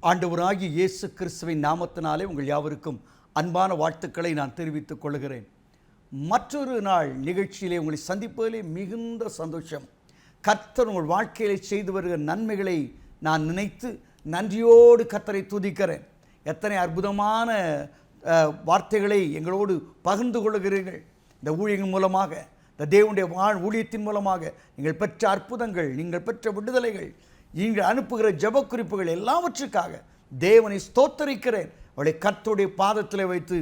ஆண்டவராகிய இயேசு கிறிஸ்துவின் நாமத்தினாலே உங்கள் யாவருக்கும் அன்பான வாழ்த்துக்களை நான் தெரிவித்துக் கொள்கிறேன். மற்றொரு நாள் நிகழ்ச்சியிலே உங்களை சந்திப்பதிலே மிகுந்த சந்தோஷம். கர்த்தர் உங்கள் வாழ்க்கையிலே செய்து வருகிற நன்மைகளை நான் நினைத்து நன்றியோடு கர்த்தரை துதிக்கிறேன். எத்தனை அற்புதமான வார்த்தைகளை எங்களோடு பகிர்ந்து கொள்கிறீர்கள். இந்த ஊழியங்கள் மூலமாக, இந்த தேவனுடைய ஊழியத்தின் மூலமாக நீங்கள் பெற்ற அற்புதங்கள், நீங்கள் பெற்ற விடுதலைகள், நீங்கள் அனுப்புகிற ஜெப குறிப்புகள் எல்லாவற்றுக்காக தேவனை ஸ்தோத்தரிக்கிறேன். அவளை கர்த்தருடைய பாதத்தில் வைத்து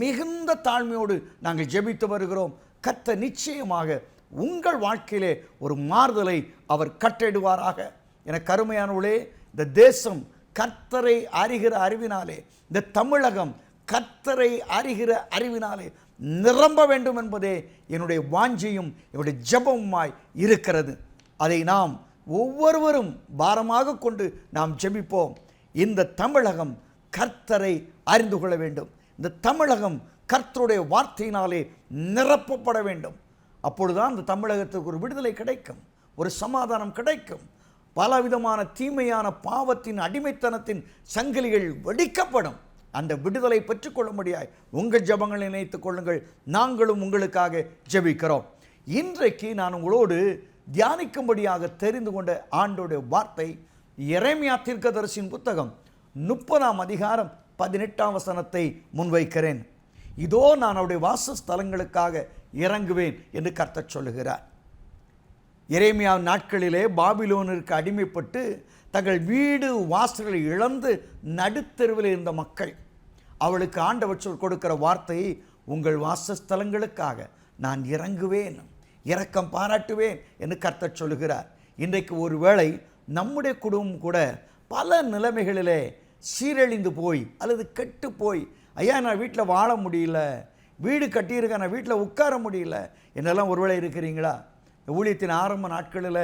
மிகுந்த தாழ்மையோடு நாங்கள் ஜெபித்து வருகிறோம். கர்த்தர் நிச்சயமாக உங்கள் வாழ்க்கையிலே ஒரு மாறுதலை அவர் கட்டளையிடுவாராக. என கருமையானவளே, இந்த தேசம் கர்த்தரை அறிகிற அறிவினாலே, இந்த தமிழகம் கர்த்தரை அறிகிற அறிவினாலே நிரம்ப வேண்டும் என்பதே என்னுடைய வாஞ்சையும் என்னுடைய ஜெபமுமாய் இருக்கிறது. அதை நாம் ஒவ்வொருவரும் பாரமாக கொண்டு நாம் ஜெபிப்போம். இந்த தமிழகம் கர்த்தரை அறிந்து கொள்ள வேண்டும். இந்த தமிழகம் கர்த்தருடைய வார்த்தையினாலே நிரப்பப்பட வேண்டும். அப்பொழுதுதான் இந்த தமிழகத்துக்கு ஒரு விடுதலை கிடைக்கும், ஒரு சமாதானம் கிடைக்கும். பலவிதமான தீமையான பாவத்தின் அடிமைத்தனத்தின் சங்கிலிகள் வெடிக்கப்படும். அந்த விடுதலை பெற்றுக்கொள்ள முடியாது. உங்கள் ஜெபங்களை நினைத்துக் கொள்ளுங்கள். நாங்களும் உங்களுக்காக ஜெபிக்கிறோம். இன்றைக்கு நான் உங்களோடு தியானிக்கும்படியாக தெரிந்து கொண்ட ஆண்டோடைய வார்த்தை எரேமியா தீர்க்கதரிசியின் புத்தகம் 30ஆம் அதிகாரம் 18ஆம் வசனத்தை முன்வைக்கிறேன். இதோ நான் அவருடைய வாசஸ்தலங்களுக்காக இறங்குவேன் என்று கர்த்தர் சொல்லுகிறார். எரேமியா நாட்களிலே பாபிலோனிற்கு அடிமைப்பட்டு தங்கள் வீடு வாசல்களை இழந்து நடுத்தெருவில் இருந்த மக்கள், அவளுக்கு ஆண்டவர் கொடுக்கிற வார்த்தை, உங்கள் வாசஸ்தலங்களுக்காக நான் இறங்குவேன், இரக்கம் பாராட்டுவேன் என்று கர்த்தர் சொல்லுகிறார். இன்றைக்கு ஒருவேளை நம்முடைய குடும்பம் கூட பல நிலைமைகளிலே சீரழிந்து போய் அல்லது கெட்டு போய், ஐயா நான் வீட்டில் வாழ முடியல, வீடு கட்டியிருக்கேன், நான் வீட்டில் உட்கார முடியல என்னெல்லாம் ஒருவேளை இருக்கிறீங்களா? ஊழியத்தின் ஆரம்ப நாட்களில்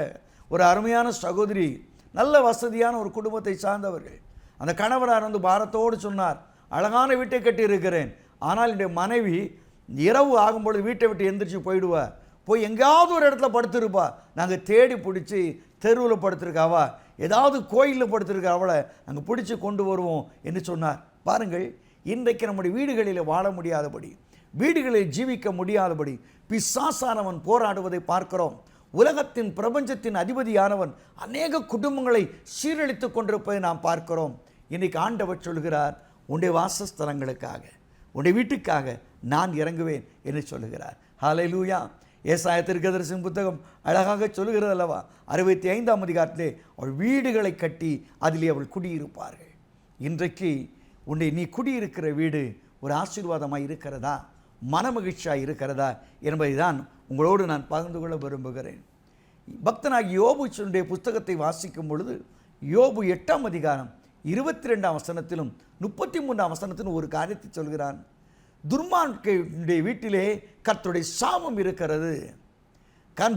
ஒரு அருமையான சகோதரி, நல்ல வசதியான ஒரு குடும்பத்தை சார்ந்தவர்கள், அந்த கணவரார் வந்து பாரத்தோடு சொன்னார், அழகான வீட்டை கட்டியிருக்கிறேன், ஆனால் என்னுடைய மனைவி இரவு ஆகும்பொழுது வீட்டை விட்டு எந்திரிச்சு போயிடுவார், போய் எங்கேயாவது ஒரு இடத்துல படுத்திருப்பா, நாங்கள் தேடி பிடிச்சி தெருவில் படுத்திருக்காவா, ஏதாவது கோயிலில் படுத்திருக்கா, அவளை நாங்கள் பிடிச்சி கொண்டு வருவோம் என்று சொன்னார். பாருங்கள், இன்றைக்கு நம்முடைய வீடுகளில் வாழ முடியாதபடி, வீடுகளில் ஜீவிக்க முடியாதபடி பிசாசானவன் போராடுவதை பார்க்கிறோம். உலகத்தின் பிரபஞ்சத்தின் அதிபதியானவன் அநேக குடும்பங்களை சீரழித்து கொண்டிருப்பதை நாம் பார்க்கிறோம். இன்றைக்கு ஆண்டவர் சொல்கிறார், உன்னுடைய வாசஸ்தலங்களுக்காக, உன்னுடைய வீட்டுக்காக நான் இறங்குவேன் என்று சொல்லுகிறார். ஹல்லேலூயா. ஏசாயா தீர்க்கதரிசியின் புத்தகம் அழகாக சொல்லுகிறது அல்லவா? 65ஆம் அதிகாரத்திலே அவள் வீடுகளை கட்டி அதிலே அவள் குடியிருப்பார்கள். இன்றைக்கு நீ குடியிருக்கிற வீடு ஒரு ஆசீர்வாதமாக இருக்கிறதா, மனமகிழ்ச்சியாக இருக்கிறதா என்பதை தான் உங்களோடு நான் பகிர்ந்து கொள்ள விரும்புகிறேன். பக்தனாகி யோபுடைய புத்தகத்தை வாசிக்கும் பொழுது யோபு 8ஆம் அதிகாரம் 22ஆம் வசனத்திலும் 33ஆம் வசனத்திலும் ஒரு காரியத்தை சொல்கிறான். துன்மார்க்கனுடைய வீட்டிலே கர்த்தருடைய சாபம் இருக்கிறது,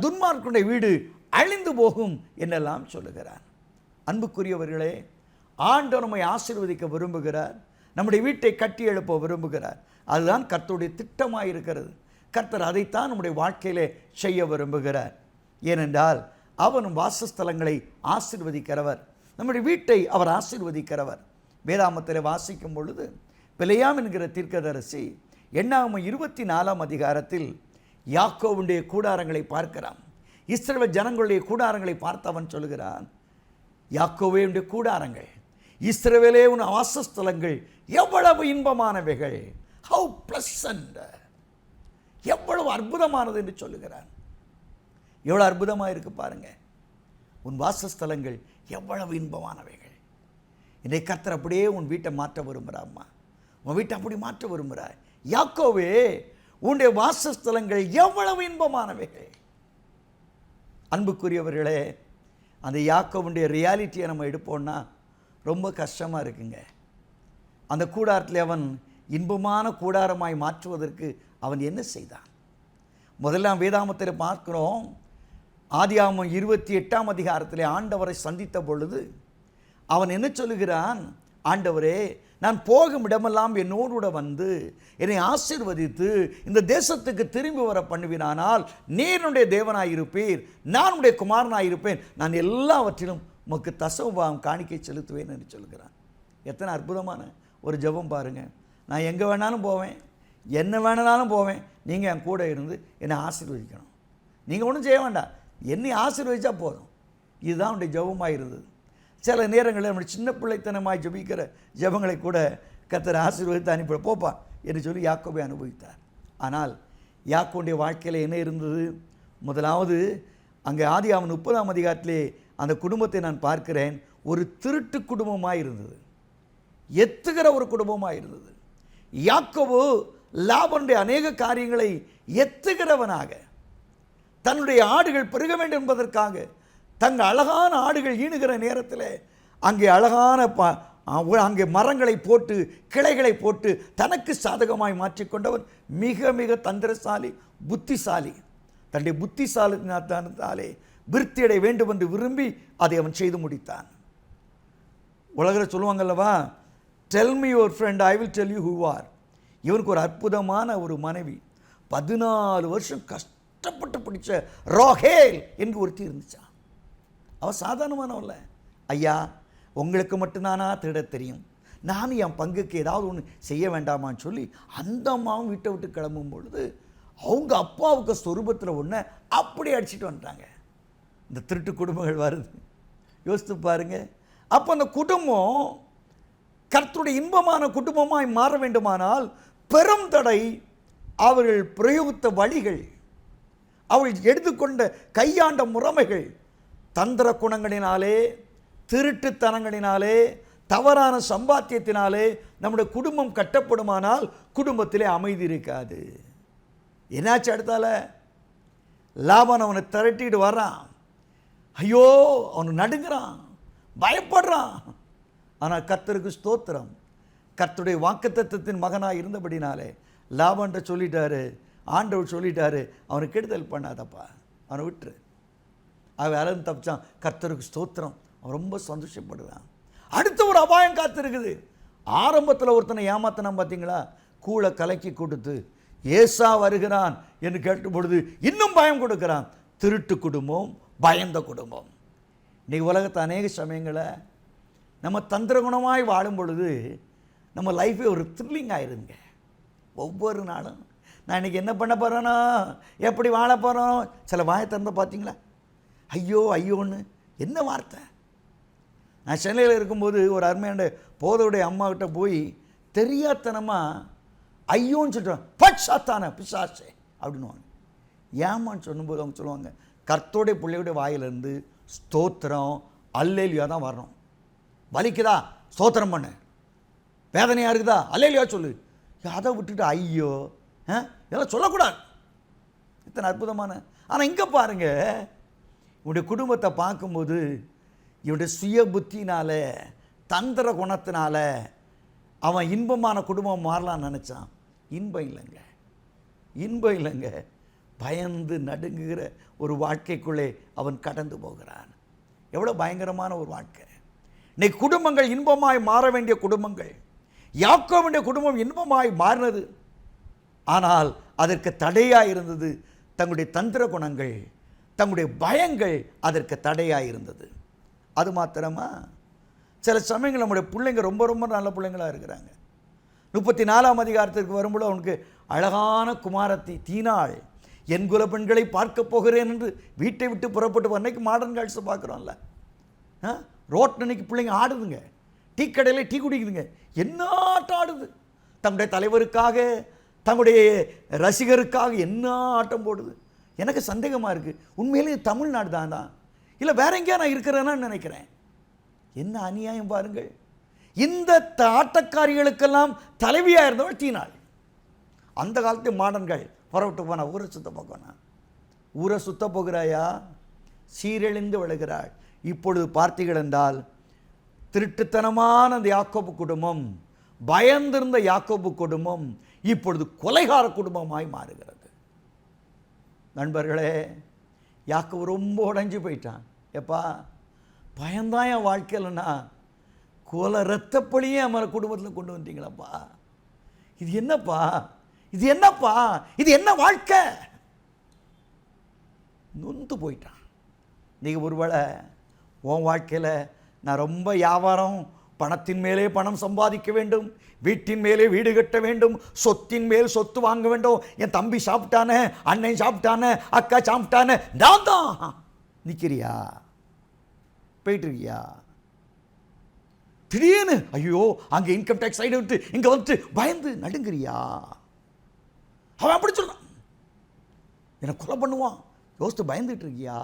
துன்மார்க்கனுடைய வீடு அழிந்து போகும் என்னெல்லாம் சொல்லுகிறார். அன்புக்குரியவர்களே, ஆண்டவர் நம்மை ஆசீர்வதிக்க விரும்புகிறார், நம்முடைய வீட்டை கட்டி எழுப்ப விரும்புகிறார். அதுதான் கர்த்தருடைய திட்டமாக இருக்கிறது. கர்த்தர் அதைத்தான் நம்முடைய வாழ்க்கையிலே செய்ய விரும்புகிறார். ஏனென்றால் அவனும் வாசஸ்தலங்களை ஆசீர்வதிக்கிறவர், நம்முடைய வீட்டை அவர் ஆசீர்வதிக்கிறவர். வேதாமத்தில் வாசிக்கும் பொழுது பிலேயாம் என்கிற தீர்க்கதரிசி 24ஆம் அதிகாரத்தில் யாக்கோவுடைய கூடாரங்களை பார்க்கிறான். இஸ்ரவேல் ஜனங்களுடைய கூடாரங்களை பார்த்து அவன் சொல்கிறான், யாக்கோவே உடைய கூடாரங்கள், இஸ்ரவேலே உன் வாசஸ்தலங்கள் எவ்வளவு இன்பமானவைகள், ஹவு பிளசன்ட், எவ்வளவு அற்புதமானது என்று சொல்லுகிறான். எவ்வளவு அற்புதமாக இருக்கு பாருங்க, உன் வாசஸ்தலங்கள் எவ்வளவு இன்பமானவைகள். இன்றைக்கு கர்த்தர் அப்படியே உன் வீட்டை மாற்ற விரும்புகிறாம்மா, உன் வீட்டை அப்படி மாற்ற விரும்புகிறார். யாக்கோவே உன்னுடைய வாசஸ்தலங்கள் எவ்வளவு இன்பமானவைகள். அன்புக்குரியவர்களே, அந்த யாக்கோவுடைய ரியாலிட்டியை நம்ம எடுப்போம்னா ரொம்ப கஷ்டமாக இருக்குங்க. அந்த கூடாரத்தில் அவன் இன்பமான கூடாரமாய் மாற்றுவதற்கு அவன் என்ன செய்தான்? முதல்ல வேதாமத்தில் பார்க்கிறோம். ஆதியாகமம் 28ஆம் அதிகாரத்தில் ஆண்டவரை சந்தித்த பொழுது அவன் என்ன சொல்லுகிறான்? ஆண்டவரே, நான் போகும் இடமெல்லாம் என்னோடு வந்து என்னை ஆசீர்வதித்து இந்த தேசத்துக்கு திரும்பி வர பண்ணுவினானால் நீருடைய தேவனாயிருப்பீர், நான் உடைய குமாரனாயிருப்பேன், நான் எல்லாவற்றிலும் உமக்கு தசமபாகம் காணிக்கை செலுத்துவேன் என்று சொல்கிறான். எத்தனை அற்புதமான ஒரு ஜெபம் பாருங்கள். நான் எங்கே வேணாலும் போவேன், என்ன வேணாலும் போவேன், நீங்கள் என் கூட இருந்து என்னை ஆசீர்வதிக்கணும். நீங்கள் ஒன்றும் செய்ய வேண்டாம், என்னை ஆசீர்வதிச்சா போதும். இதுதான் அவனுடைய ஜெபமாக இருந்தது. சில நேரங்களில் நம்முடைய சின்ன பிள்ளைத்தனமாய் ஜெபிக்கிற ஜெபங்களை கூட கர்த்தர் ஆசீர்வதித்து அனுப்பி போப்பா என்று சொல்லி யாக்கோபை அனுபவித்தார். ஆனால் யாக்கோபுடைய வாழ்க்கையில் என்ன இருந்தது? முதலாவது அங்கே ஆதியாகமம் 30ஆம் அதிகாரத்திலே அந்த குடும்பத்தை நான் பார்க்கிறேன். ஒரு திருட்டு குடும்பமாக இருந்தது, எத்துகிற ஒரு குடும்பமாக இருந்தது. யாக்கோபு லாபானுடைய அநேக காரியங்களை எத்துகிறவனாக, தன்னுடைய ஆடுகள் பெருக வேண்டும் என்பதற்காக தங்கள் அழகான ஆடுகள் ஈணுகிற நேரத்தில் அங்கே அழகான அங்கே மரங்களை போட்டு கிளைகளை போட்டு தனக்கு சாதகமாய் மாற்றிக்கொண்டவன் மிக மிக தந்திரசாலி, புத்திசாலி. தன்னுடைய புத்திசாலித்தாலே விருத்தியடை வேண்டும் என்று விரும்பி அதை அவன் செய்து முடித்தான். உலகில் சொல்லுவாங்கல்லவா, tell me your friend, I will tell you who are. இவனுக்கு ஒரு அற்புதமான ஒரு மனைவி, 14 வருஷம் கஷ்டப்பட்டு பிடிச்ச ராகேல் என்று ஒருத்தி இருந்துச்சான். அவன் சாதாரணமானவல்ல. ஐயா, உங்களுக்கு மட்டும்தானா திருட தெரியும், நானும் என் பங்குக்கு ஏதாவது ஒன்று செய்ய வேண்டாமான்னு சொல்லி அந்த அம்மாவும் வீட்டை விட்டு கிளம்பும் பொழுது அவங்க அப்பாவுக்கு சொரூபத்தில் ஒன்று அப்படி அடிச்சுட்டு வந்துட்டாங்க. இந்த திருட்டு குடும்பங்கள் வருது, யோசித்து பாருங்க. அப்போ அந்த குடும்பம் கர்த்தருடைய இன்பமான குடும்பமாய் மாற வேண்டுமானால் பெரும் தடை அவர்கள் பிரயோகித்த வழிகள், அவர்கள் எடுத்துக்கொண்ட கையாண்ட முறைமைகள், தந்திர குணங்களினாலே, திருட்டுத்தனங்களினாலே, தவறான சம்பாத்தியத்தினாலே நம்முடைய குடும்பம் கட்டப்படுமானால் குடும்பத்திலே அமைதி இருக்காது. என்னாச்சு? அடுத்தால லாபான் அவனை திரட்டிட்டு வர்றான். ஐயோ, அவனு நடுங்கிறான், பயப்படுறான். ஆனால் கர்த்தருக்கு ஸ்தோத்திரம், கர்த்தருடைய வாக்குத்தத்தத்தின் மகனாக இருந்தபடினாலே லாபான்ட்ட சொல்லிட்டாரு, ஆண்டவர் சொல்லிட்டாரு, அவனுக்கு கெடுதல் பண்ணாதப்பா, அவனை விட்டுரு. அவன் அலந்து தப்பிச்சான். கர்த்தருக்கு ஸ்தோத்திரம், அவன் ரொம்ப சந்தோஷப்படுறான். அடுத்த ஒரு அபாயம் காத்திருக்குது. ஆரம்பத்தில் ஒருத்தனை ஏமாத்தினான் பார்த்தீங்களா, கூளை கலக்கி கொடுத்து ஏசா வருகிறான் என்று கேட்ட பொழுது இன்னும் பயம் கொடுக்கிறான். திருட்டு குடும்பம், பயந்த குடும்பம். இன்றைக்கி உலகத்தை அநேக சமயங்களை நம்ம தந்திரகுணமாய் வாழும் பொழுது நம்ம லைஃபே ஒரு த்ரில்லிங் ஆயிருங்க. ஒவ்வொரு நாளும் நான் இன்றைக்கி என்ன பண்ண போகிறேனோ, எப்படி வாழ போகிறோம். சில வாயை திறந்த பார்த்தீங்களா, ஐயோ ஐயோன்னு என்ன வார்த்தை. நான் சென்னையில் இருக்கும்போது ஒரு அருமையான போதோடைய அம்மாக்கிட்ட போய் தெரியாதனமாக ஐயோன்னு சொல்லிட்டு பட்சாத்தான பிசாசே அப்படின்னுவாங்க. ஏமான்னு சொல்லும்போது அவங்க சொல்லுவாங்க, கர்த்தருடைய பிள்ளையுடைய வாயிலிருந்து ஸ்தோத்திரம் அல்லேலியா தான் வரணும். வலிக்குதா, ஸ்தோத்திரம் பண்ணு. வேதனையாக இருக்குதா, அல்லேலியா சொல்லு. அதை விட்டுட்டு ஐயோ இதெல்லாம் சொல்லக்கூடாது. இத்தனை அற்புதமான. ஆனால் இங்கே பாருங்கள், இவனுடைய குடும்பத்தை பார்க்கும்போது இவனுடைய சுய புத்தினால, தந்திர குணத்தினால அவன் இன்பமான குடும்பம் மாறலான்னு நினச்சான். இன்பம் இல்லைங்க, இன்பம் இல்லைங்க. பயந்து நடுங்குகிற ஒரு வாழ்க்கைக்குள்ளே அவன் கடந்து போகிறான். எவ்வளோ பயங்கரமான ஒரு வாழ்க்கை. இன்னைக்கு குடும்பங்கள் இன்பமாய் மாற வேண்டிய குடும்பங்கள், யாக்கோபுடைய குடும்பம் இன்பமாய் மாறினது. ஆனால் அதற்கு தடையாக இருந்தது தங்களுடைய தந்திர குணங்கள், தங்களுடைய பயங்கள் அதற்கு தடையாக இருந்தது. அது மாத்திரமா, சில சமயங்கள் நம்முடைய பிள்ளைங்க ரொம்ப ரொம்ப நல்ல பிள்ளைங்களாக இருக்கிறாங்க. 34ஆம் அதிகாரத்திற்கு வரும்போது அவனுக்கு அழகான குமாரத்தி தீனாள் என் குல பெண்களை பார்க்க போகிறேன் என்று வீட்டை விட்டு புறப்பட்டு அன்னைக்கு மாடர்ன் கார்ட்ஸை பார்க்குறோம்ல, ரோட் அன்னைக்கு பிள்ளைங்க ஆடுதுங்க, டீ கடையில் டீ குடிக்குதுங்க, என்ன ஆட்டம் ஆடுது. தங்களுடைய தலைவருக்காக, தங்களுடைய ரசிகருக்காக என்ன ஆட்டம் போடுது. எனக்கு சந்தேகமாக இருக்குது, உண்மையிலே தமிழ்நாடு தான் இல்லை வேற எங்கேயா நான் இருக்கிறேன்னு நினைக்கிறேன். என்ன அநியாயம் பாருங்கள். இந்த ஆட்டக்காரிகளுக்கெல்லாம் தலைவியாக இருந்தவள் தீனாள். அந்த காலத்து மாடன்கள் புறப்பட்டு போனா ஊரை சுத்த போக்கணும். ஊரை சுத்த போகிறாயா, சீரழிந்து விழுகிறாள். இப்பொழுது பார்த்தீர்கள் என்றால் திருட்டுத்தனமான அந்த யாக்கோபு குடும்பம், பயந்திருந்த யாக்கோபு குடும்பம் இப்பொழுது கொலைகார குடும்பமாய் மாறுகிறது. நண்பர்களே, யாக்கோபு ரொம்ப உடைஞ்சு போயிட்டான். எப்பா, பயந்தான் என் வாழ்க்கையிலன்னா கொலை ரத்தப்படியே நம்ம குடும்பத்தில் கொண்டு வந்தீங்களப்பா. இது என்னப்பா, இது என்னப்பா, இது என்ன வாழ்க்கை? நொந்து போயிட்டான். நீங்கள் ஒருவேளை உன் வாழ்க்கையில் நான் ரொம்ப வியாபாரம் பணத்தின் மேலே பணம் சம்பாதிக்க வேண்டும், வீட்டின் மேலே வீடு கட்ட வேண்டும், சொத்தின் மேல் சொத்து வாங்க வேண்டும். என் தம்பி சாப்பிட்டானே, அண்ணன் சாப்பிட்டானே, அக்கா சாப்பிட்டானே, நான் தான் நிற்கிறியா? போயிட்டு இருக்கியா? திடீர்னு ஐயோ அங்கே இன்கம் டேக்ஸ் சைடு விட்டு இங்கே வந்துட்டு பயந்து நடுங்கிறியா? அவன் அப்படி சொல்றான், என்னை கொலை பண்ணுவான், யோசித்து பயந்துட்டு இருக்கியா?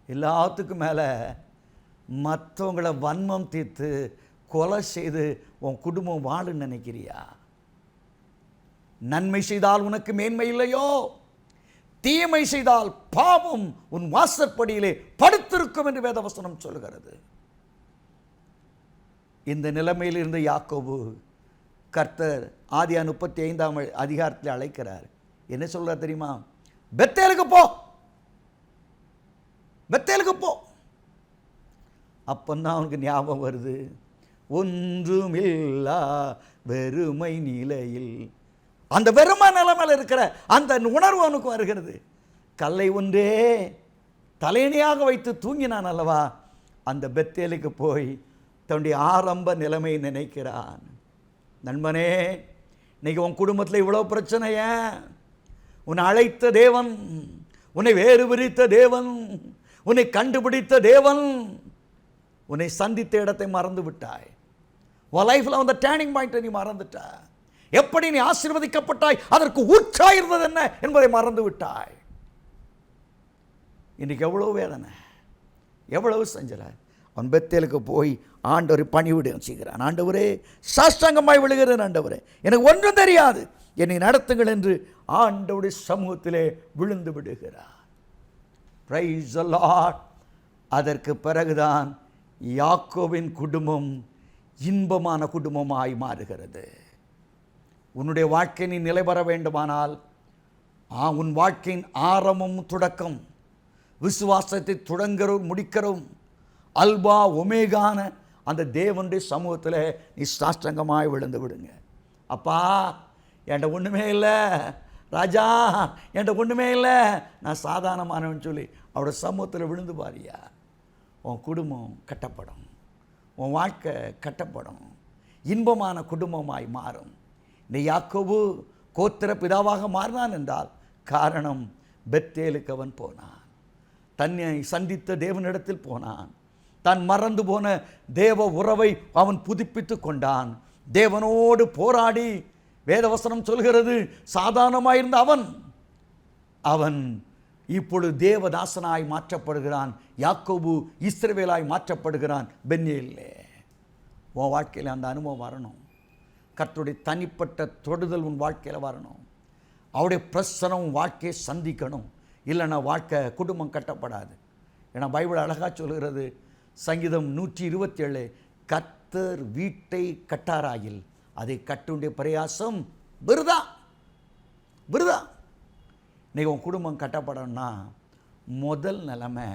எல்லாத்துக்கும் மேலே மற்றவங்களை வன்மம் தீர்த்து கொலை செய்து உன் குடும்பம் வாழுன்னு நினைக்கிறியா? நன்மை செய்தால் உனக்கு மேன்மை இல்லையோ? தீமை செய்தால் பாவம் உன் வாசற்படியிலே படுத்திருக்கும் என்று வேதவசனம் சொல்கிறது. இந்த நிலைமையில் இருந்த யாக்கோபு கர்த்தர் ஆதியா 35ஆம் அதிகாரத்தில் அழைக்கிறார். என்ன சொல்றார் தெரியுமா? பெத்தேலுக்கு போ, பெத்தேலுக்கு போ. அப்பந்தான் அவனுக்கு ஞாபகம் வருது, ஒன்றுமில்லா வெறுமை நிலையில். அந்த வெறுமை நிலைமையில் இருக்கிற அந்த உணர்வு அவனுக்கு வருகிறது. கல்லை ஒன்றே தலையணியாக வைத்து தூங்கினான் அல்லவா, அந்த பெத்தேலுக்கு போய் தன்னுடைய ஆரம்ப நிலைமையை நினைக்கிறான். நண்பனே, இன்னைக்கு உன் குடும்பத்தில் இவ்வளோ பிரச்சனைய, உன்னை அழைத்த தேவன், உன்னை வேறு விரித்த தேவன், உன்னை கண்டுபிடித்த தேவன், உன்னை சந்தித்த இடத்தை மறந்து விட்டாய். உன் லைஃப்பில் வந்த டேர்னிங் பாயிண்ட்டை நீ மறந்துட்ட. எப்படி நீ ஆசீர்வதிக்கப்பட்டாய், அதற்கு ஊற்றாயிருந்தது என்ன என்பதை மறந்து விட்டாய். இன்னைக்கு எவ்வளோ வேதனை, எவ்வளவு செஞ்சல. அவன் பெத்தேலுக்கு போய் ஆண்டவர் பணிவிட செய்கிறான். ஆண்டவரே, சாஷ்டாங்கமாய் விழுகிறேன், ஆண்டவரே எனக்கு ஒன்றும் தெரியாது, என்னை நடத்துங்கள் என்று ஆண்டவருடைய சமூகத்திலே விழுந்து விடுகிறார். Praise the Lord. அதற்கு பிறகுதான் யாக்கோபின் குடும்பம் இன்பமான குடும்பமாய் மாறுகிறது. உன்னுடைய வாழ்க்கை நீ நிலை பெற வேண்டுமானால் உன் வாழ்க்கையின் ஆரம்பம் தொடக்கம், விசுவாசத்தை தொடங்கிறோம் முடிக்கிறோம், அல்பா ஒமேகான அந்த தேவனுடைய சமூகத்தில் நீ சாஷ்டாங்கமாய் விழுந்து விடுங்க. அப்பா, என்கிட்ட ஒன்றுமே இல்லை ராஜா, என்கிட்ட ஒன்றுமே இல்லை, நான் சாதாரணமானவன் சொல்லி அவரோட சமூகத்தில் விழுந்து பாரியா. உன் குடும்பம் கட்டப்படும், உன் வாழ்க்கை கட்டப்படும், இன்பமான குடும்பமாய் மாறும். இந்த யாக்கோபு கோத்திர பிதாவாக மாறினான் என்றால் காரணம் பெத்தேலுக்கு அவன் போனான், தன்னை சந்தித்த தேவனிடத்தில் போனான், தான் மறந்து போன தேவ உறவை அவன் புதுப்பித்து கொண்டான், தேவனோடு போராடி. வேதவசனம் சொல்கிறது, சாதாரணமாயிருந்த அவன் இப்பொழுது தேவதாசனாய் மாற்றப்படுகிறான். யாக்கோபு இஸ்ரவேலாய் மாற்றப்படுகிறான். பென்யேலே, உன் வாழ்க்கையில் அந்த அனுபவம் வரணும். கர்த்தருடைய தனிப்பட்ட தொடுதல் உன் வாழ்க்கையில் வரணும். அவருடைய பிரசனம் உன் வாழ்க்கையை சந்திக்கணும். இல்லைன்னா வாழ்க்கை குடும்பம் கட்டப்படாது. ஏன்னா பைபிள் அழகாக சொல்கிறது, சங்கீதம் 127, கர்த்தர் வீட்டை கட்டாராயில் அதை கட்டுடைய பிரயாசம் விருதா விருதா. இன்றைக்கி உன் குடும்பம் கட்டப்படணும்னா முதல் நிலைமை,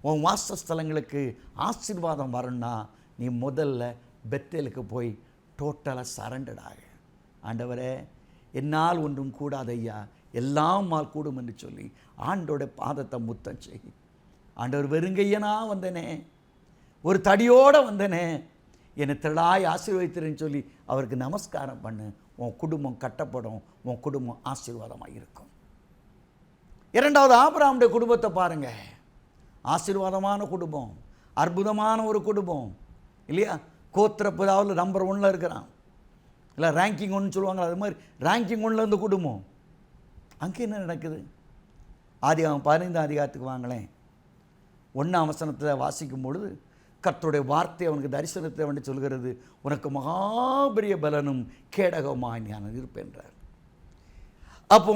உன் வாசஸ்தலங்களுக்கு ஆசீர்வாதம் வரணும்னா நீ முதல்ல பெத்தேலுக்கு போய் டோட்டலாக சரண்டடாக. ஆண்டவரே, என்னால் ஒன்றும் கூடாது ஐயா, எல்லாம் கூடும் என்று சொல்லி ஆண்டோட பாதத்தை முத்தம் செய். ஆண்டவர் வெறுங்கையனா வந்தனே, ஒரு தடியோடு வந்தனே, என்னை திரளாய் ஆசீர்வதித்தேன்னு சொல்லி அவருக்கு நமஸ்காரம் பண்ணு. உன் குடும்பம் கட்டப்படும், உன் குடும்பம் ஆசீர்வாதமாக இருக்கும். இரண்டாவது, ஆபிரகாமுடைய குடும்பத்தை பாருங்கள். ஆசீர்வாதமான குடும்பம், அற்புதமான ஒரு குடும்பம் இல்லையா? கோத்திர பிதாவில் நம்பர் 1 இருக்கிறான். இல்லை ரேங்கிங் 1 சொல்லுவாங்க, அது மாதிரி ரேங்கிங் 1 இருந்த குடும்பம். அங்கே என்ன நடக்குது? ஆதியாகமம் 15ஆம் அதிகாரத்துக்கு வாங்களேன். 1ஆம் வசனத்தை வாசிக்கும் பொழுது கர்த்தருடைய வார்த்தை அவனுக்கு தரிசனத்தை வந்து சொல்கிறது, உனக்கு மகாபெரிய பலனும் கேடகமாய் நான் இருப்பேன்றார். அப்போ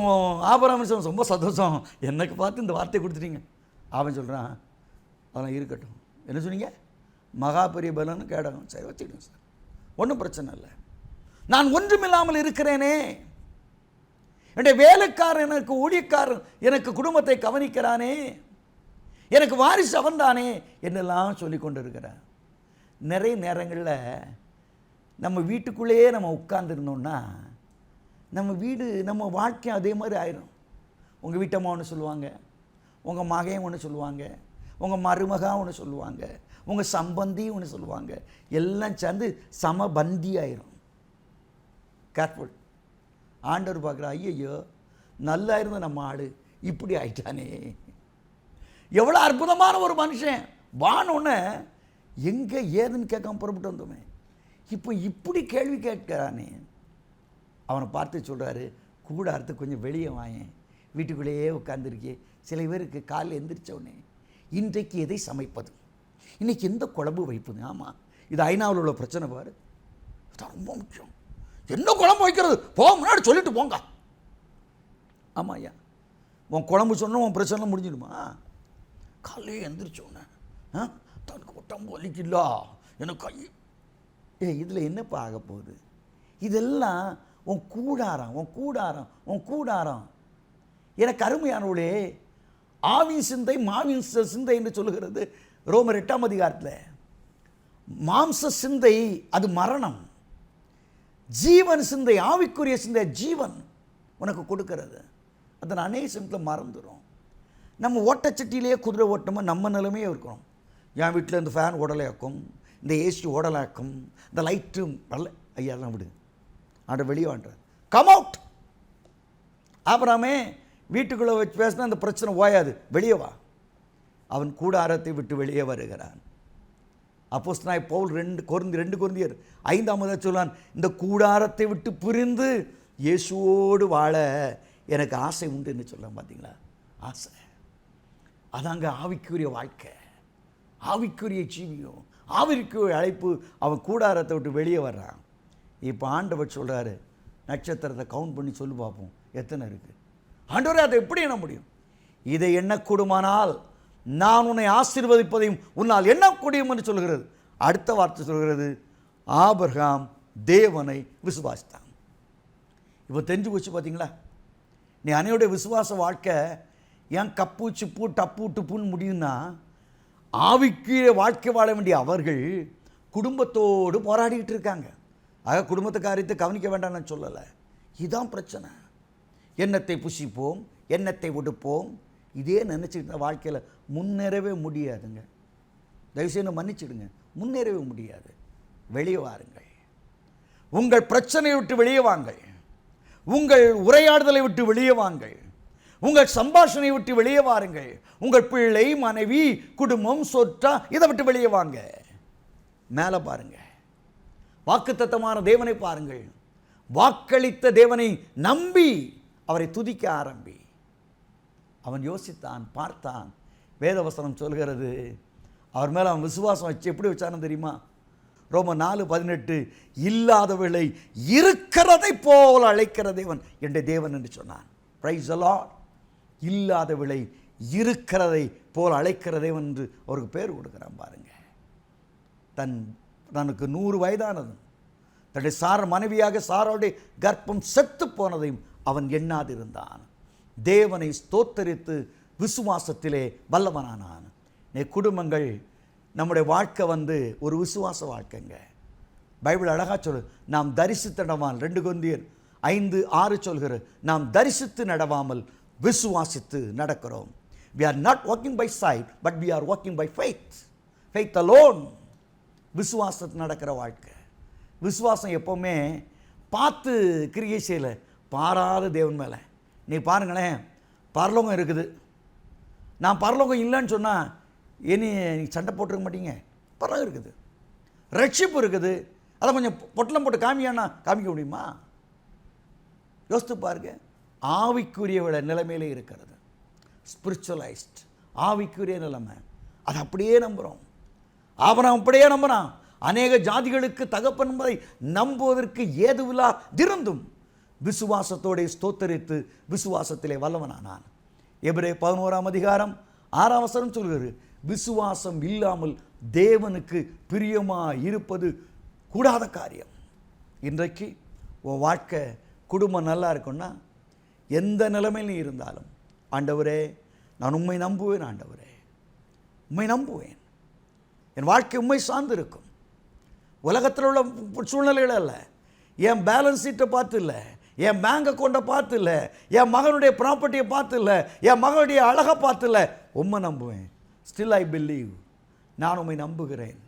ஆபிரகாம் ரொம்ப சந்தோஷம், எனக்கு பார்த்து இந்த வார்த்தை கொடுத்துட்டீங்க. அவன் சொல்கிறான், அதெல்லாம் இருக்கட்டும், என்ன சொன்னீங்க? மகாபெரிய பலனும் கேடகம், சரி வச்சுக்கிடுங்க சார், ஒன்றும் பிரச்சனை இல்லை. நான் ஒன்றுமில்லாமல் இருக்கிறேனே, என்னுடைய வேலைக்காரன் எனக்கு ஊழியக்காரன் எனக்கு குடும்பத்தை கவனிக்கிறானே, எனக்கு வாரிசு அவன்தானே என்னெல்லாம் சொல்லி கொண்டு இருக்கிறேன். நிறைய நேரங்களில் நம்ம வீட்டுக்குள்ளேயே நம்ம உட்கார்ந்துருந்தோம்னா நம்ம வீடு நம்ம வாழ்க்கையும் அதே மாதிரி ஆயிரும். உங்கள் வீட்டம்மா ஒன்று சொல்லுவாங்க, உங்கள் மகன் ஒன்று சொல்லுவாங்க, உங்கள் மருமகா ஒன்று சொல்லுவாங்க, உங்கள் சம்பந்தி ஒன்று சொல்லுவாங்க, எல்லாம் சேர்ந்து சமபந்தி ஆயிரும். கேர்ஃபுல். ஆண்டவர் பார்க்குற, ஐயையோ நல்லா இருந்த நம்ம ஆடு இப்படி ஆயிட்டானே. எவ்வளோ அற்புதமான ஒரு மனுஷன், வானோன்னு எங்கே ஏதுன்னு கேட்காம புறப்பட்டு வந்தோமே, இப்போ இப்படி கேள்வி கேட்கிறானே. அவனை பார்த்து சொல்கிறாரு, கூடாரத்துக்கு கொஞ்சம் வெளியே வாயேன், வீட்டுக்குள்ளேயே உட்காந்துருக்கே. சில பேருக்கு காலையில் எந்திரிச்சோடனே இன்றைக்கு எதை சமைப்பது, இன்றைக்கி எந்த குழம்பு வைப்பது. ஆமாம், இது ஐநாவில் உள்ள பிரச்சனை பாரு, ரொம்ப முக்கியம். என்ன குழம்பு வைக்கிறது, முன்னாடி சொல்லிட்டு போங்க. ஆமாம் ஐயா, உன் குழம்பு சொன்ன உன் பிரச்சனை முடிஞ்சிடுமா? காலையே எந்திரிச்சோன்னே தனக்கு உடம்பு வலிக்கல, எனக்கு கை இதில் என்னப்பா ஆக போகுது? இதெல்லாம் உன் கூடாரம், உன் கூடாரம், உன் கூடாரம். எனக்கு அருமையானவளே, ஆவின் சிந்தை மாவின் சிந்தை என்று சொல்லுகிறது ரோமர் 8ஆம் அதிகாரத்தில். மாம்ச சிந்தை அது மரணம், ஜீவன் சிந்தை, ஆவிக்குரிய சிந்தை ஜீவன் உனக்கு கொடுக்கிறது. அதை நான் அநேக சமயத்தில் மறந்துடும். நம்ம ஓட்டச்சட்டியிலேயே குதிரை ஓட்டமா நம்ம நிலைமையே இருக்கணும். என் வீட்டில் இந்த ஃபேன் ஓடலாக்கும், இந்த ஏசி ஓடலாக்கும், இந்த லைட்டு வரல, ஐயாலாம் விடு, ஆண்ட வெளியே வாண்டார், கம் அவுட். அப்புறமே வீட்டுக்குள்ளே வச்சு பேசினா அந்த பிரச்சனை ஓயாது, வெளியே வா. அவன் கூடாரத்தை விட்டு வெளியே வருகிறான். அப்போஸ்தலனாகிய பவுல் 2 கொரிந்தியர் 5 சொல்வான், இந்த கூடாரத்தை விட்டு பிரிந்து இயேசுவோடு வாழ எனக்கு ஆசை உண்டு என்று சொல்லலாம். பார்த்தீங்களா, ஆசை. அதாங்க ஆவிக்குரிய வாழ்க்கை, ஆவிக்குரிய ஜீவியம், ஆவிக்குரிய அழைப்பு. அவன் கூடாரத்தை விட்டு வெளியே வர்றான். இப்போ ஆண்டவர் சொல்கிறாரு, நட்சத்திரத்தை கவுண்ட் பண்ணி சொல்லி பார்ப்போம் எத்தனை இருக்குது. ஆண்டவரே, அதை எப்படி எண்ண முடியும்? இதை எண்ணக்கூடுமானால் நான் உன்னை ஆசீர்வதிப்பதையும் உன்னால் எண்ணக்கூடியும் என்று சொல்கிறது. அடுத்த வார்த்தை சொல்கிறது, ஆபிரகாம் தேவனை விசுவாசித்தான். இப்போ தெரிஞ்சு போச்சு பார்த்தீங்களா? நீ அன்னையோடைய விசுவாச வாழ்க்கை ஏன் கப்பு சிப்பு டப்பு டுப்புன்னு முடியும்னா, ஆவிக்குரிய வாழ்க்கை வாழ வேண்டிய அவர்கள் குடும்பத்தோடு போராடிக்கிட்டு இருக்காங்க. ஆக குடும்பத்தை காரியத்தை கவனிக்க வேண்டாம் நான் சொல்லலை. இதுதான் பிரச்சனை. எண்ணத்தை புசிப்போம், எண்ணத்தை உடுப்போம், இதே நினச்சிக்கிட்ட வாழ்க்கையில் முன்னேறவே முடியாதுங்க. தயவுசெய்து மன்னிச்சிடுங்க, முன்னேறவே முடியாது. வெளியே வாருங்கள், உங்கள் பிரச்சனையை விட்டு வெளியே வாங்கள், உங்கள் உரையாடுதலை விட்டு வெளியே வாங்கள், உங்கள் சம்பாஷணை விட்டு வெளியே வாருங்கள், உங்கள் பிள்ளை மனைவி குடும்பம் சொற்றா இதை விட்டு வெளியே வாங்க. மேலே பாருங்க, வாக்குத்தத்தமான தேவனை பாருங்கள், வாக்களித்த தேவனை நம்பி அவரை துதிக்க ஆரம்பி. அவன் யோசித்தான், பார்த்தான். வேதவசனம் சொல்கிறது, அவர் மேலே அவன் விசுவாசம் வச்சு எப்படி வச்சானு தெரியுமா? ரோமர் 4:18, இல்லாதவளை இருக்கிறதை போல் அழைக்கிற தேவன் என்ற தேவன் என்று சொன்னான். Praise the Lord. இல்லாதவளை இருக்கிறதை போல் அழைக்கிற தேவன் என்று அவருக்கு பேர் கொடுக்குறான் பாருங்க. தனக்கு 100 வயதானதும் தன்னுடைய மனைவியாக சாரோடைய கர்ப்பம் செத்து போனதையும் அவன் எண்ணாதிருந்தான். தேவனை ஸ்தோத்தரித்து விசுவாசத்திலே வல்லவனானான். குடும்பங்கள், நம்முடைய வாழ்க்கை ஒரு விசுவாச வாழ்க்கைங்க. பைபிள் அழகாக சொல்லு, நாம் தரிசித்து நடவாமல், 2 கொரிந்தியர் 5:6 சொல்கிற, நாம் தரிசித்து நடவாமல் விசுவாசித்து நடக்கிறோம். We are not walking by sight, but we are walking by faith. Faith alone. விசுவாசத்து நடக்கிற வாழ்க்கை. விசுவாசம் எப்போவுமே பார்த்து கிரியை செய்யலை, பாராத தேவன் மேலே. நீ பாருங்களேன், பரலோகம் இருக்குது, நான் பரலோகம் இல்லைன்னு சொன்னால் இனி சண்டை போட்டுருக்க மாட்டீங்க. பரலோகம் இருக்குது, ரட்சிப்பு இருக்குது, அதை கொஞ்சம் பொட்டலம் போட்டு காமியானா காமிக்க முடியுமா? யோசித்து பாருங்க. ஆவிக்குரிய நிலைமையிலே இருக்கிறது, ஸ்பிரிச்சுவலைஸ்ட் ஆவிக்குரிய நிலைமை. அதை அப்படியே நம்புகிறோம். ஆபிரகாம் அப்படியே நம்புகிறான். அநேக ஜாதிகளுக்கு தகப்பன் என்பதை நம்புவதற்கு ஏதுவில்லா திருந்தும் விசுவாசத்தோடு ஸ்தோத்தரித்து விசுவாசத்திலே வல்லவனானான். எபிரேயர் 11ஆம் அதிகாரம் 6ஆம் வசனம் சொல்கிறது, விசுவாசம் இல்லாமல் தேவனுக்கு பிரியமாக இருப்பது கூடாத காரியம். இன்றைக்கு உன் வாழ்க்கை குடும்பம் நல்லா இருக்குன்னா, எந்த நிலைமையிலும் இருந்தாலும், ஆண்டவரே நான் உம்மை நம்புவேன், ஆண்டவரே உம்மை நம்புவேன், என் வாழ்க்கை உம்மை சார்ந்து இருக்கும். உலகத்தில் உள்ள சூழ்நிலைகள் அல்ல, என் பேலன்ஸ் ஷீட்டை பார்த்து இல்லை, என் பேங்க் அக்கௌண்ட்டை பார்த்து இல்லை, என் மகனுடைய ப்ராப்பர்ட்டியை பார்த்து இல்லை, என் மகனுடைய அழகை பார்த்து இல்லை, உம்மை நம்புவேன். Still I believe. நான் உம்மை நம்புகிறேன்.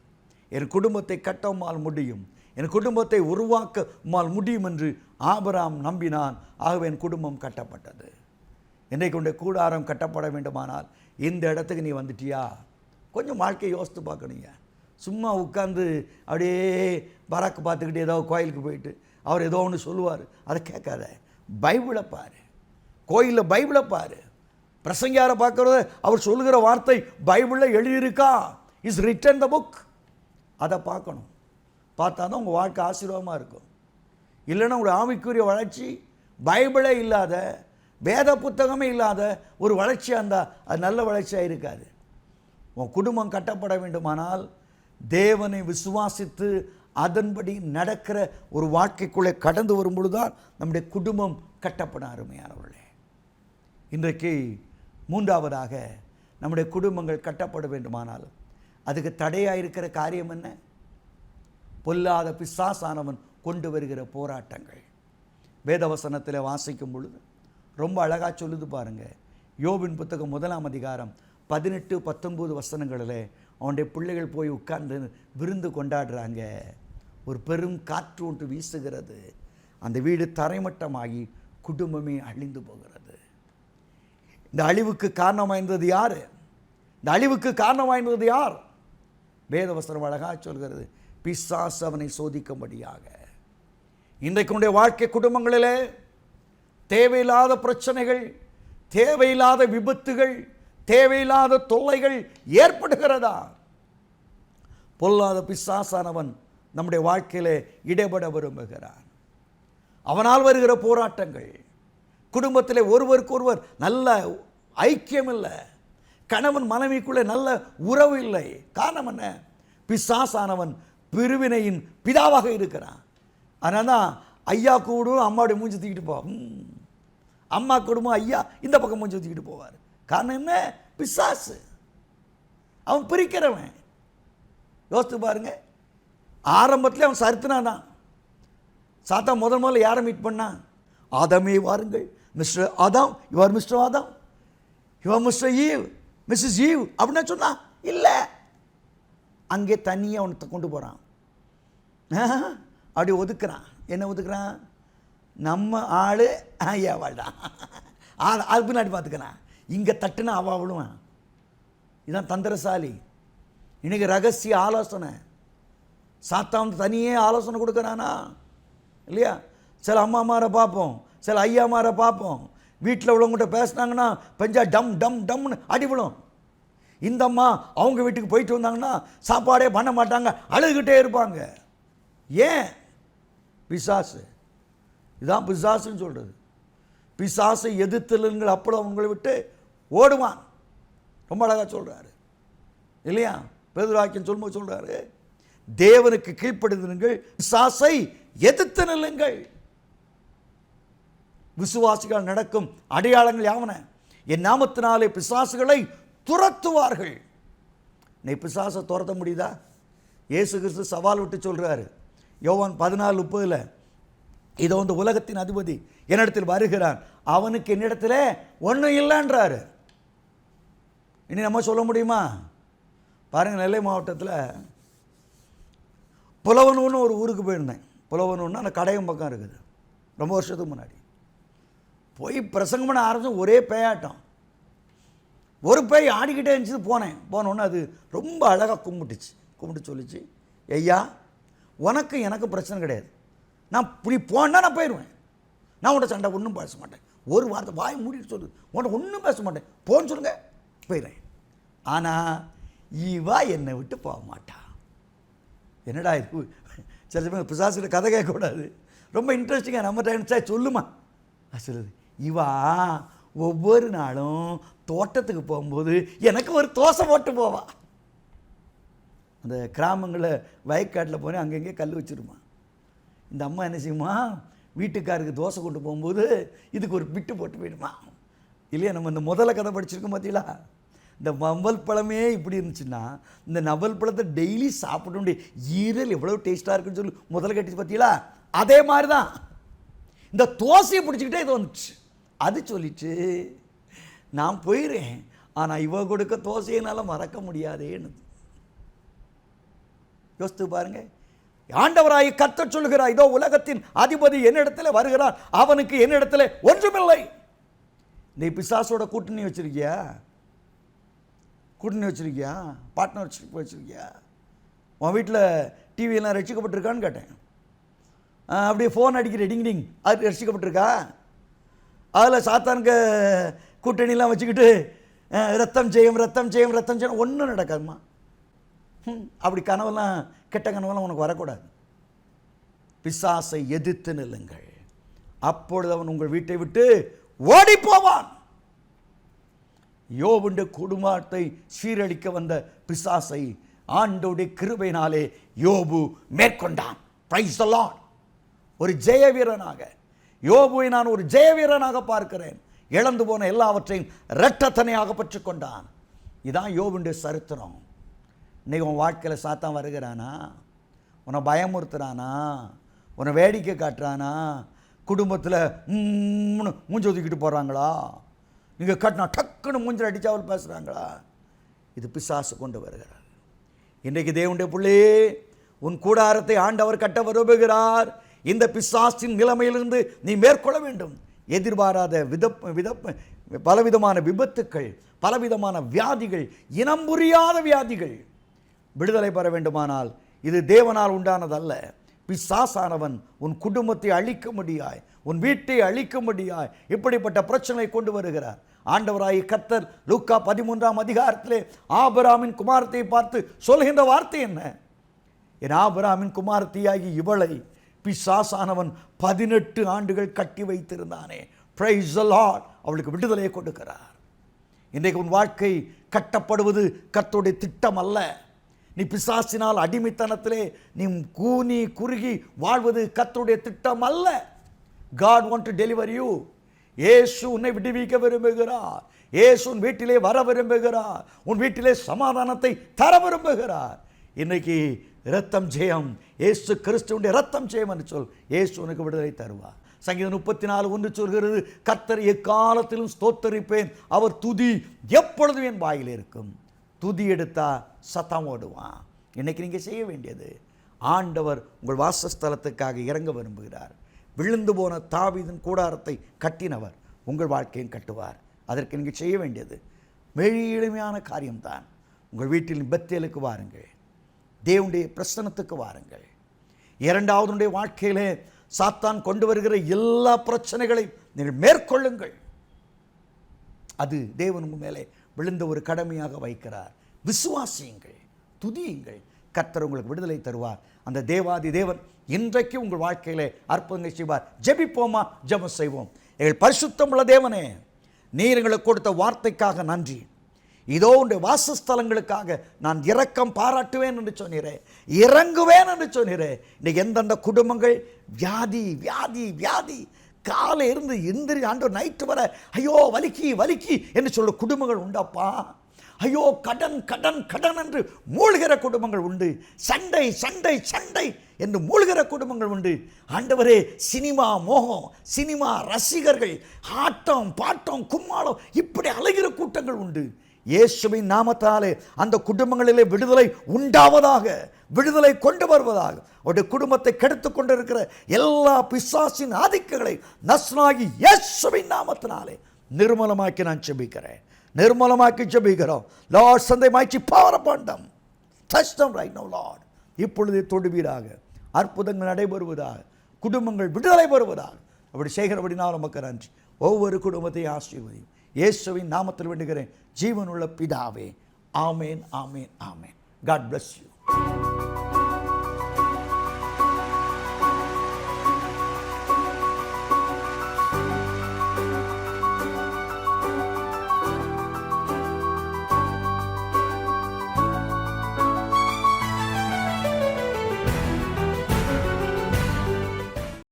என் குடும்பத்தை கட்ட உம்மால் முடியும், என் குடும்பத்தை உருவாக்க உம்மால் முடியும் என்று ஆபிரகாம் நம்பினான். ஆகவே என் குடும்பம் கட்டப்பட்டது. இன்றைக்கு உடைய கூடாரம் கட்டப்பட வேண்டுமானால் இந்த இடத்துக்கு நீ வந்துட்டியா? கொஞ்சம் வாழ்க்கையை யோசித்து பார்க்கணுங்க. சும்மா உட்காந்து அப்படியே பராக்கு பார்த்துக்கிட்டு ஏதோ கோயிலுக்கு போயிட்டு அவர் ஏதோ ஒன்று சொல்லுவார், அதை கேட்காத. பைபிளை பாரு, கோயிலில் பைபிளை பாரு. பிரசங்கியாரை பார்க்குறத அவர் சொல்லுகிற வார்த்தை பைபிளில் எழுதியிருக்கா, இஸ் ரிட்டன் த புக். அதை பார்க்கணும். பார்த்தா தான் உங்கள் வாழ்க்கை ஆசீர்வாதமாக இருக்கும். இல்லைன்னா உங்கள் ஆவிக்குரிய வளர்ச்சி பைபிளே இல்லாத, வேத புத்தகமே இல்லாத ஒரு வளர்ச்சியாக இருந்தால் அது நல்ல வளர்ச்சியாக இருக்காது. உன் குடும்பம் கட்டப்பட வேண்டுமானால் தேவனை விசுவாசித்து அதன்படி நடக்கிற ஒரு வாழ்க்கைக்குள்ளே கடந்து வரும்பொழுது தான் நம்முடைய குடும்பம் கட்டப்பட. அருமையானவர்களே, இன்றைக்கு மூன்றாவதாக நம்முடைய குடும்பங்கள் கட்டப்பட வேண்டுமானால் அதுக்கு தடையாக இருக்கிற காரியம் என்ன? பொல்லாத பிசாசானவன் கொண்டு வருகிற போராட்டங்கள். வேதவசனத்தில் வாசிக்கும் பொழுது ரொம்ப அழகாக சொல்லுது பாருங்கள். யோபின் புத்தகம் 1ஆம் அதிகாரம் 18-19 வசனங்களில் அவனுடைய பிள்ளைகள் போய் உட்கார்ந்து விருந்து கொண்டாடுறாங்க. ஒரு பெரும் காற்று ஒன்று வீசுகிறது. அந்த வீடு தரைமட்டமாகி குடும்பமே அழிந்து போகிறது. இந்த அழிவுக்கு காரணமாயிருந்தது யார்? இந்த அழிவுக்கு காரணமாயிருந்தது யார்? வேதவசனம் அழகாக சொல்கிறது, பிசாசு அவனை சோதிக்கும்படியாக. இன்றைக்கு உடைய வாழ்க்கை குடும்பங்களிலே தேவையில்லாத பிரச்சனைகள், தேவையில்லாத விபத்துகள், தேவையில்லாத தொல்லைகள் ஏற்படுகிறதா? பொல்லாத பிசாசானவன் நம்முடைய வாழ்க்கையிலே இடைபட விரும்புகிறான். அவனால் வருகிற போராட்டங்கள், குடும்பத்திலே ஒருவருக்கு ஒருவர் நல்ல ஐக்கியம் இல்லை, கணவன் மனைவிக்குள்ளே நல்ல உறவு இல்லை. காரணம் என்ன? பிசாசானவன் பிரிவினையின் பிதாவாக இருக்கிறான். அதனால தான் ஐயா கூடும் அம்மாவுடைய மூஞ்சி தூக்கிட்டு போவான், அம்மா குடும்பம் ஐயா இந்த பக்கம் மூஞ்சி தூக்கிட்டு போவார். காரணம் என்ன? பிசாசு. அவன் பிரிக்கிறவன். யோசித்து பாருங்க. ஆரம்பத்தில் அவன் சருத்தினா தான். சாத்தா முதல்ல யாரை மீட் பண்ணான்? ஆதாமே வாருங்கள், mister Adam, your mister Adam, your mister Eve, missus Eve அப்படின்னா சொன்னா இல்லை. அங்கே தனியாக அவனை கொண்டு போகிறான். அப்படி ஒதுக்குறான். என்ன ஒதுக்குறான்? நம்ம ஆள் ஐயா வாழ்டான், அது பின்னாடி பார்த்துக்கிறான். இங்கே தட்டுனா அவள் விழுவான். இதுதான் தந்திரசாலி. இன்னைக்கு ரகசிய ஆலோசனை. சாத்தான் தனியே ஆலோசனை கொடுக்குறானா இல்லையா? சில அம்மாமாரை பார்ப்போம், சில ஐயாமாரை பார்ப்போம், வீட்டில் உள்ளவங்ககிட்ட பேசினாங்கன்னா பெஞ்சா டம் டம் டம்னு அடி விழும். இந்த அம்மா அவங்க வீட்டுக்கு போயிட்டு வந்தாங்கன்னா சாப்பாடே பண்ண மாட்டாங்க, அழுதுகிட்டே இருப்பாங்க. ஏன்? பிசாசு. இதுதான் பிசாசுன்னு சொல்கிறது. பிசாசை எதிர்த்தலுங்கள், அப்போ உங்களை விட்டு ஓடுவான். ரொம்ப அழகாக சொல்கிறாரு இல்லையா? பேதுருவாக்கியன் சொல்லும்போது சொல்கிறாரு, தேவனுக்கு கீழ்ப்படுங்கள், பிசாசை எதிர்த்து நில்லுங்கள். விசுவாசிகள் நடக்கும் அடையாளங்கள் யாவன? என் நாமத்தினாலே பிசாசுகளை துரத்துவார்கள். நீ பிசாசை துரத்த முடியுதா? இயேசு கிறிஸ்து சவால் விட்டு சொல்கிறாரு யோவான் 14:30, இதோ இந்த உலகத்தின் அதிபதி என்னிடத்தில் வருகிறான், அவனுக்கு என்னிடத்தில் ஒன்றும் இல்லைன்றாரு. இனி நம்ம சொல்ல முடியுமா? பாருங்கள், நெல்லை மாவட்டத்தில் புலவனூர்னு ஒரு ஊருக்கு போயிருந்தேன். புலவனூர்னா அந்த கடையம் பக்கம் இருக்குது. ரொம்ப வருஷத்துக்கு முன்னாடி போய் பிரசங்கம் பண்ண ஆரம்பிச்சு ஒரே பேயாட்டம். ஒரு பேய் ஆடிக்கிட்டே இருந்துச்சு. போனோன்னு அது ரொம்ப அழகாக கும்பிட்டு சொல்லிச்சு, ஐயா உனக்கு எனக்கு பிரச்சனை கிடையாது, நான் இப்படி போனால் நான் போயிடுவேன், நான் உன்ட்ட சண்டை ஒன்றும் பேச மாட்டேன், ஒரு வார்த்தை வாய் மூடிட்டு சொல்லு, உன்ட்ட ஒன்றும் பேச மாட்டேன், போன்னு சொல்லுங்க, போயிடுறேன். ஆனால் இவா என்னை விட்டு போக மாட்டா. என்னடா இது? சில சமயம் பிசாசில் கதை கேட்கக்கூடாது, ரொம்ப இன்ட்ரெஸ்டிங்காக நம்ம டைம் சார் சொல்லுமா சொல்லுது. இவா ஒவ்வொரு நாளும் தோட்டத்துக்கு போகும்போது எனக்கு ஒரு தோசை போட்டு போவா. அந்த கிராமங்களில் வயக்காட்டில் போனேன், அங்கங்கே கல் வச்சுருமா. இந்த அம்மா என்ன செய்யுமா, வீட்டுக்காருக்கு தோசை கொண்டு போகும்போது இதுக்கு ஒரு பிட்டு போட்டு போயிடுமா இல்லையா? நம்ம இந்த முதல்ல கதை படிச்சிருக்கோம் பார்த்தீங்களா? இந்த நவல் பழமே இப்படி இருந்துச்சுன்னா இந்த நவல் பழத்தை டெய்லி சாப்பிட ஈரல் எவ்வளோ டேஸ்ட்டாக இருக்குன்னு சொல்லி முதல்ல கட்டிச்சு பார்த்தீங்களா? அதே மாதிரி தான் இந்த தோசையை பிடிச்சிக்கிட்டே இது வந்துச்சு. அது சொல்லிட்டு நான் போயிடுறேன், ஆனால் இவ கொடுக்க தோசையினால் மறக்க முடியாதேன்னு. யோசித்து பாருங்க. ஆண்டவராய் கர்த்தர் சொல்கிறார், இதோ உலகத்தின் அதிபதி என்னிடத்தில் வருகிறான், அவனுக்கு என்னிடத்தில் ஒன்றுமில்லை. நீ பிசாசோட கூட்டணி வச்சிருக்கியா? கூட்டணி வச்சிருக்கியா? பார்ட்னர்ஷிப் வச்சிருக்கியா? உன் வீட்டில் டிவியெல்லாம் ரசிக்கப்பட்டிருக்கான்னு கேட்டேன். அப்படியே ஃபோன் அடிக்கிற டிங் டிங் அது ரசிக்கப்பட்டிருக்கா? அதில் சாத்தானுக்கு கூட்டணிலாம் வச்சுக்கிட்டு ரத்தம் செய்யும் ரத்தம் செய்யும் ரத்தம் செய்யும் ஒன்றும் நடக்காதுமா. அப்படி கனவெல்லாம் கெட்ட கனவெல்லாம் உனக்கு வரக்கூடாது. பிசாசை எதிர்த்து நில்லுங்கள், அப்பொழுது அவன் உங்கள் வீட்டை விட்டு ஓடி போவான். யோபுடைய குடும்பத்தை சீரழிக்க வந்த பிசாசை ஆண்டவருடைய கிருபையினாலே யோபு மேற்கொண்டான். Praise the Lord. ஒரு ஜெய வீரனாக யோபுவை நான் ஒரு ஜெய வீரனாக பார்க்கிறேன். இழந்து போன எல்லாவற்றையும் இரட்டத்தனையாக பெற்றுக்கொண்டான். இதான் யோபுடைய சரித்திரம். இன்றைக்கி உன் வாழ்க்கையில் சாத்தான் வருகிறானா? உன்னை பயமுறுத்துறானா? உன்னை வேடிக்கை காட்டுறானா? குடும்பத்தில் மூஞ்சி ஒதுக்கிட்டு போகிறாங்களா? நீங்கள் கட்டினா டக்குன்னு மூஞ்சில் அடித்தாவில் பேசுகிறாங்களா? இது பிசாசு கொண்டு வருகிறார். இன்றைக்கு தேவனுடைய பிள்ளை, உன் கூடாரத்தை ஆண்டவர் கட்ட விரும்புகிறார். இந்த பிசாசின் நிலைமையிலிருந்து நீ மேற்கொள்ள வேண்டும். எதிர்பாராத பலவிதமான விபத்துக்கள், பலவிதமான வியாதிகள், இனம் புரியாத வியாதிகள் விடுதலை பெற வேண்டுமானால் இது தேவனால் உண்டானதல்ல. பிசாசானவன் உன் குடும்பத்தை அழிக்க முடியாய், உன் வீட்டை அழிக்க முடியாய் இப்படிப்பட்ட பிரச்சனை கொண்டு வருகிறார். ஆண்டவராகிய கர்த்தர் லூக்கா 13ஆம் அதிகாரத்திலே ஆபிரகாமின் குமாரத்தை பார்த்து சொல்கின்ற வார்த்தை என்ன? என் ஆபிரகாமின் குமாரத்தியாகி இவளை பிசாசானவன் 18 ஆண்டுகள் கட்டி வைத்திருந்தானே. Praise the Lord. அவளுக்கு விடுதலையை கொடுக்கிறார். இன்றைக்கு உன் வாழ்க்கை கட்டப்படுவது கர்த்தருடைய திட்டம் அல்ல. நீ பிசாசினால் அடிமைத்தனத்திலே நீ கூனி குறுகி வாழ்வது கர்த்தருடைய திட்டம் அல்ல. God want to deliver you. இயேசு உன்னை விடுவிக்க விரும்புகிறார். இயேசு உன் வீட்டிலே வர விரும்புகிறார். உன் வீட்டிலே சமாதானத்தை தர விரும்புகிறார். இன்னைக்கு இரத்தம் ஜெயம், இயேசு கிறிஸ்துவுடைய இரத்தம் ஜெயம் என்று சொல். இயேசு உனக்கு விடுதலை தருவார். சங்கீதம் 34:1 சொல்கிறது, கர்த்தர் எக்காலத்திலும் ஸ்தோத்தரிப்பேன், அவர் துதி எப்பொழுதும் என் வாயில் இருக்கும். துதி எடுத்தா சத்தம் ஓடுவான். இன்னைக்கு நீங்கள் செய்ய வேண்டியது, ஆண்டவர் உங்கள் வாசஸ்தலத்துக்காக இறங்க விரும்புகிறார். விழுந்து போன தாவீதின் கூடாரத்தை கட்டினவர் உங்கள் வாழ்க்கையும் கட்டுவார். அதற்கு நீங்கள் செய்ய வேண்டியது எளிமையான காரியம்தான். உங்கள் வீட்டில் பெத்தேலுக்கு வாருங்கள், தேவனுடைய பிரசன்னத்துக்கு வாருங்கள். இரண்டாவதுடைய வாழ்க்கையிலே சாத்தான் கொண்டு வருகிற எல்லா பிரச்சனைகளையும் நீங்கள் மேற்கொள்ளுங்கள். அது தேவன் உங்கள் மேலே விழுந்த ஒரு கடமையாக வைக்கிறார். விசுவாசியுங்கள், துதியுங்கள், கர்த்தர் உங்களுக்கு விடுதலை தருவார். அந்த தேவாதி தேவன் இன்றைக்கு உங்கள் வாழ்க்கையிலே அற்புதங்கள் செய்வார். ஜெபிப்போமா? ஜெபம் செய்வோம். எங்கள் பரிசுத்தமுள்ள தேவனே, நீர் எங்களுக்கு கொடுத்த வார்த்தைக்காக நன்றி. இதோ உடைய வாசஸ்தலங்களுக்காக நான் இரக்கம் பாராட்டுவேன் என்று சொன்னீரே, இறங்குவேன் என்று சொன்னீரே. இன்றைக்கு எந்தெந்த குடும்பங்கள் வியாதி வியாதி வியாதி காலை இருந்து எந்திரி ஆண்டவர் நைட்டு வர ஐயோ வலிக்கி வலிக்கி என்று சொல்ல குடும்பங்கள் உண்டாப்பா. ஐயோ கடன் கடன் கடன் என்று மூழ்கிற குடும்பங்கள் உண்டு. சண்டை சண்டை சண்டை என்று மூழ்கிற குடும்பங்கள் உண்டு. ஆண்டவரே, சினிமா மோகம், சினிமா ரசிகர்கள், ஆட்டம் பாட்டம் கும்மாளம் இப்படி அலைகிற கூட்டங்கள் உண்டு. இயேசுவின் நாமத்தாலே அந்த குடும்பங்களிலே விடுதலை உண்டாவதாக, விடுதலை கொண்டு வருவதாக. அவருடைய குடும்பத்தை கெடுத்து கொண்டிருக்கிற எல்லா பிசாசின் ஆதிக்கங்களை நஸ்ராகி இயேசுவின் நாமத்தினாலே நிர்மலமாக்கி நான் ஜெபிக்கிறேன். நிர்மலமாக்கி ஜெபிக்கிறோம். லார்ட், சந்தை மாய்ச்சி power upon them. Touch them right now, Lord. இப்பொழுதே தொடுவீராக. அற்புதங்கள் நடைபெறுவதாக, குடும்பங்கள் விடுதலை பெறுவதாக. அப்படி செய்கிறபடினால் நமக்கு நன்றி. ஒவ்வொரு குடும்பத்தையும் ஆசீர்வதியும். இயேசுவின் நாமத்தில் வேண்டுகிறேன் ஜீவனுள்ள பிதாவே. ஆமேன், ஆமேன், ஆமேன். God bless you.